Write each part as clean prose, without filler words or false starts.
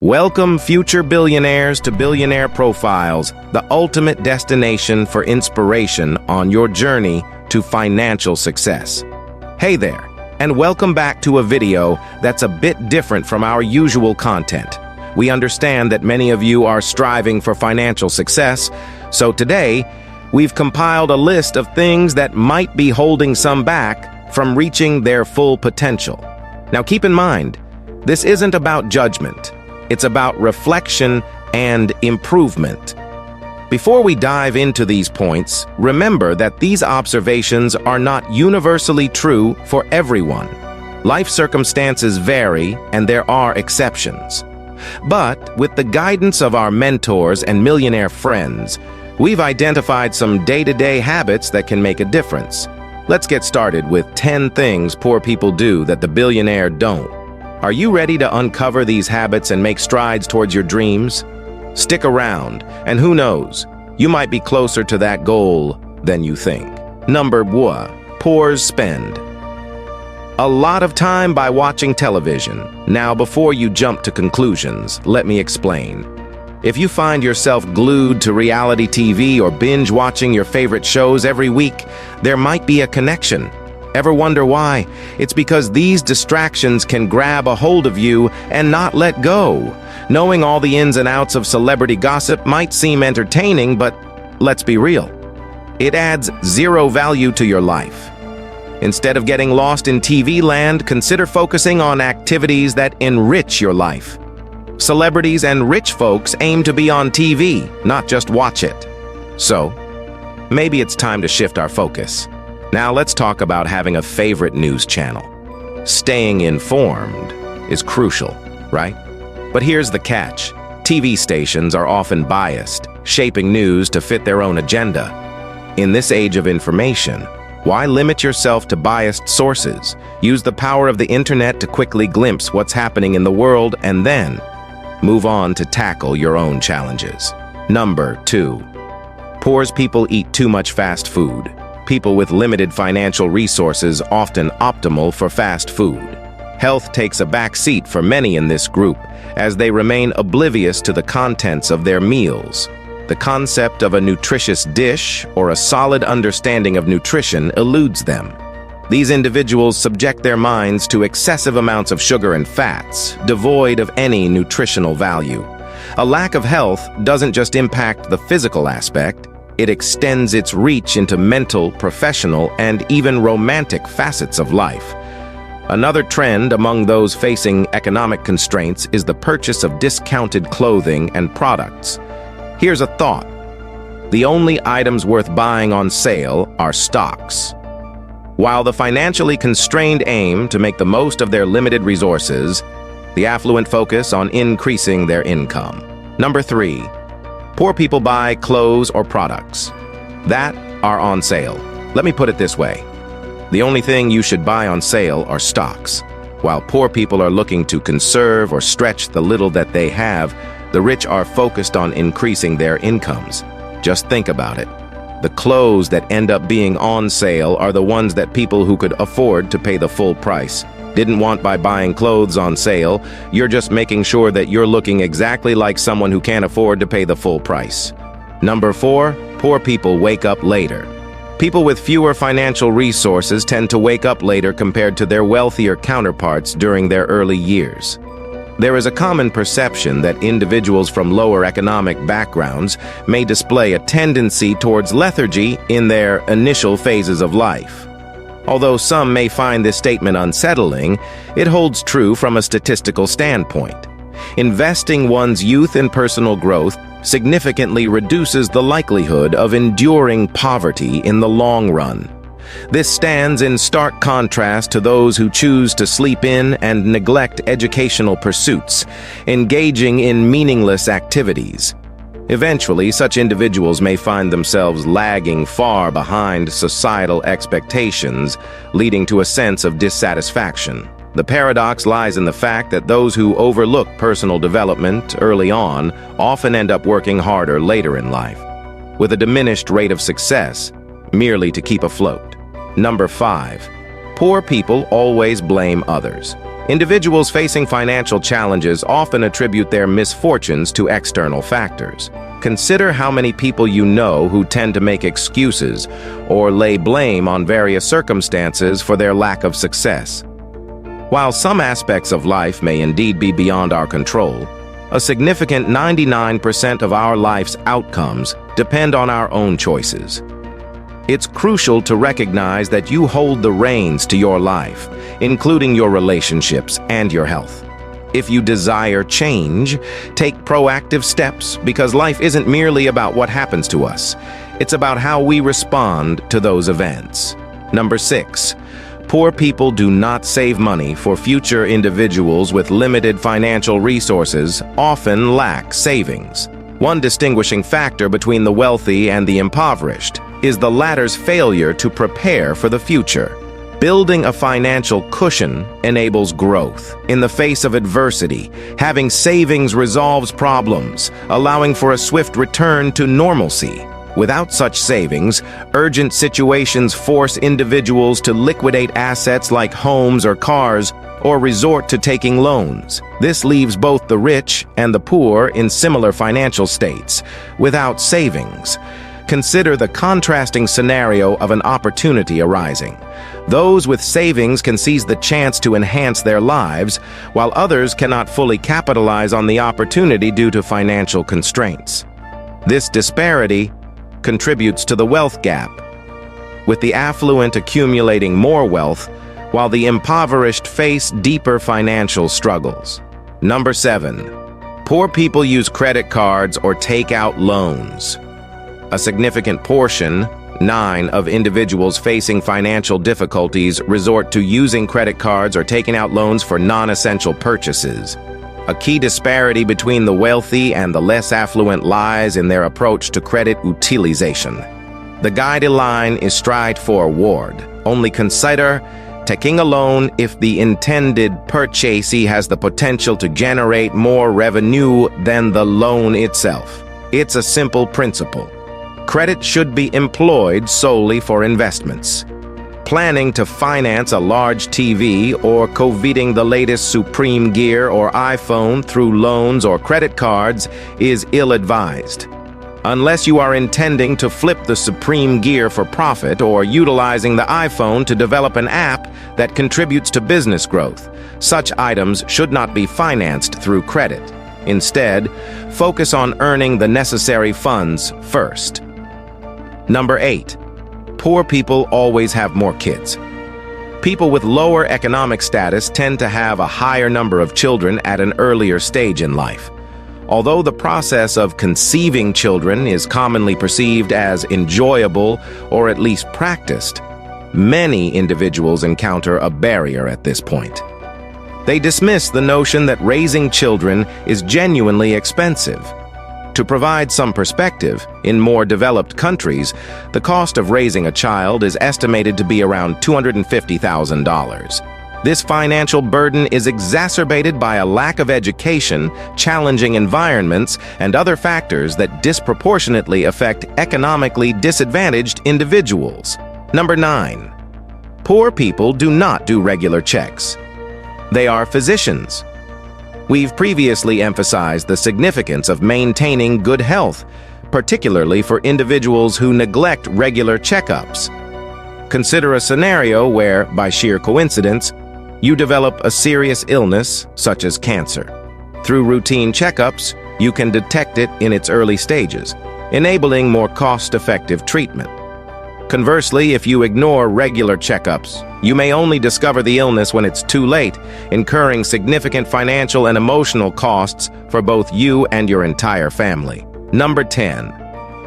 Welcome, future billionaires, to Billionaire Profiles, the ultimate destination for inspiration on your journey to financial success. Hey there, and welcome back to a video that's a bit different from our usual content. We understand that many of you are striving for financial success, so today, we've compiled a list of things that might be holding some back from reaching their full potential. Now keep in mind, this isn't about judgment. It's about reflection and improvement. Before we dive into these points, remember that these observations are not universally true for everyone. Life circumstances vary, and there are exceptions. But with the guidance of our mentors and millionaire friends, we've identified some day-to-day habits that can make a difference. Let's get started with 10 things poor people do that the billionaire don't. Are you ready to uncover these habits and make strides towards your dreams? Stick around, and who knows, you might be closer to that goal than you think. Number 1, poors spend a lot of time by watching television. Now, before you jump to conclusions, let me explain. If you find yourself glued to reality TV or binge watching your favorite shows every week, there might be a connection. Ever wonder why? It's because these distractions can grab a hold of you and not let go. Knowing all the ins and outs of celebrity gossip might seem entertaining, but let's be real. It adds zero value to your life. Instead of getting lost in TV land, consider focusing on activities that enrich your life. Celebrities and rich folks aim to be on TV, not just watch it. So, maybe it's time to shift our focus. Now let's talk about having a favorite news channel. Staying informed is crucial, right? But here's the catch. TV stations are often biased, shaping news to fit their own agenda. In this age of information, why limit yourself to biased sources? Use the power of the internet to quickly glimpse what's happening in the world and then move on to tackle your own challenges. Number 2, poor people eat too much fast food. People with limited financial resources often optimal for fast food. Health takes a back seat for many in this group, as they remain oblivious to the contents of their meals. The concept of a nutritious dish or a solid understanding of nutrition eludes them. These individuals subject their minds to excessive amounts of sugar and fats, devoid of any nutritional value. A lack of health doesn't just impact the physical aspect, it extends its reach into mental, professional, and even romantic facets of life. Another trend among those facing economic constraints is the purchase of discounted clothing and products. Here's a thought. The only items worth buying on sale are stocks. While the financially constrained aim to make the most of their limited resources, the affluent focus on increasing their income. Number 3, poor people buy clothes or products that are on sale. Let me put it this way. The only thing you should buy on sale are stocks. While poor people are looking to conserve or stretch the little that they have, the rich are focused on increasing their incomes. Just think about it. The clothes that end up being on sale are the ones that people who could afford to pay the full price didn't want. By buying clothes on sale, you're just making sure that you're looking exactly like someone who can't afford to pay the full price. Number 4, poor people wake up later. People with fewer financial resources tend to wake up later compared to their wealthier counterparts during their early years. There is a common perception that individuals from lower economic backgrounds may display a tendency towards lethargy in their initial phases of life. Although some may find this statement unsettling, it holds true from a statistical standpoint. Investing one's youth in personal growth significantly reduces the likelihood of enduring poverty in the long run. This stands in stark contrast to those who choose to sleep in and neglect educational pursuits, engaging in meaningless activities. Eventually, such individuals may find themselves lagging far behind societal expectations, leading to a sense of dissatisfaction. The paradox lies in the fact that those who overlook personal development early on often end up working harder later in life, with a diminished rate of success, merely to keep afloat. Number 5, poor people always blame others. Individuals facing financial challenges often attribute their misfortunes to external factors. Consider how many people you know who tend to make excuses or lay blame on various circumstances for their lack of success. While some aspects of life may indeed be beyond our control, a significant 99% of our life's outcomes depend on our own choices. It's crucial to recognize that you hold the reins to your life, including your relationships and your health. If you desire change, take proactive steps because life isn't merely about what happens to us. It's about how we respond to those events. Number 6. Poor people do not save money for future. Individuals with limited financial resources often lack savings. One distinguishing factor between the wealthy and the impoverished is the latter's failure to prepare for the future. Building a financial cushion enables growth. In the face of adversity, having savings resolves problems, allowing for a swift return to normalcy. Without such savings, urgent situations force individuals to liquidate assets like homes or cars, or resort to taking loans. This leaves both the rich and the poor in similar financial states, without savings. Consider the contrasting scenario of an opportunity arising. Those with savings can seize the chance to enhance their lives, while others cannot fully capitalize on the opportunity due to financial constraints. This disparity contributes to the wealth gap, with the affluent accumulating more wealth, while the impoverished face deeper financial struggles. Number 7. Poor people use credit cards or take out loans. A significant portion, 9, of individuals facing financial difficulties resort to using credit cards or taking out loans for non-essential purchases. A key disparity between the wealthy and the less affluent lies in their approach to credit utilization. The guideline is straightforward. Only consider taking a loan if the intended purchase has the potential to generate more revenue than the loan itself. It's a simple principle. Credit should be employed solely for investments. Planning to finance a large TV or coveting the latest Supreme gear or iPhone through loans or credit cards is ill-advised. Unless you are intending to flip the Supreme gear for profit or utilizing the iPhone to develop an app that contributes to business growth, such items should not be financed through credit. Instead, focus on earning the necessary funds first. Number 8. Poor people always have more kids. People with lower economic status tend to have a higher number of children at an earlier stage in life. Although the process of conceiving children is commonly perceived as enjoyable or at least practiced, many individuals encounter a barrier at this point. They dismiss the notion that raising children is genuinely expensive. To provide some perspective, in more developed countries, the cost of raising a child is estimated to be around $250,000. This financial burden is exacerbated by a lack of education, challenging environments, and other factors that disproportionately affect economically disadvantaged individuals. Number 9. Poor people do not do regular checks. They are physicians. We've previously emphasized the significance of maintaining good health, particularly for individuals who neglect regular checkups. Consider a scenario where, by sheer coincidence, you develop a serious illness, such as cancer. Through routine checkups, you can detect it in its early stages, enabling more cost-effective treatment. Conversely, if you ignore regular checkups, you may only discover the illness when it's too late, incurring significant financial and emotional costs for both you and your entire family. Number 10.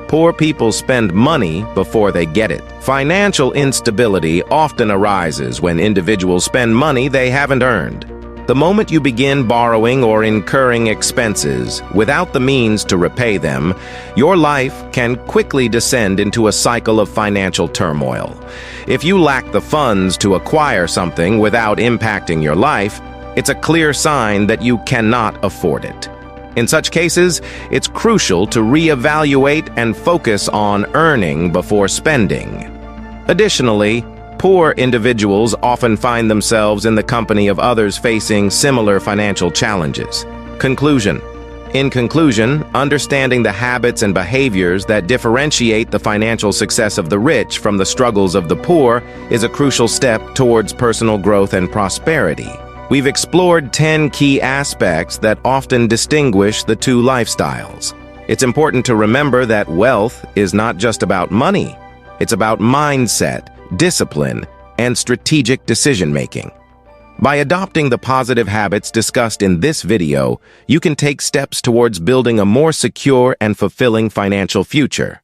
Poor people spend money before they get it. Financial instability often arises when individuals spend money they haven't earned. The moment you begin borrowing or incurring expenses without the means to repay them, your life can quickly descend into a cycle of financial turmoil. If you lack the funds to acquire something without impacting your life, it's a clear sign that you cannot afford it. In such cases, it's crucial to reevaluate and focus on earning before spending. Additionally, Poor individuals often find themselves in the company of others facing similar financial challenges. Conclusion. In conclusion, understanding the habits and behaviors that differentiate the financial success of the rich from the struggles of the poor is a crucial step towards personal growth and prosperity. We've explored 10 key aspects that often distinguish the two lifestyles. It's important to remember that wealth is not just about money. It's about mindset, discipline, and strategic decision-making. By adopting the positive habits discussed in this video, you can take steps towards building a more secure and fulfilling financial future.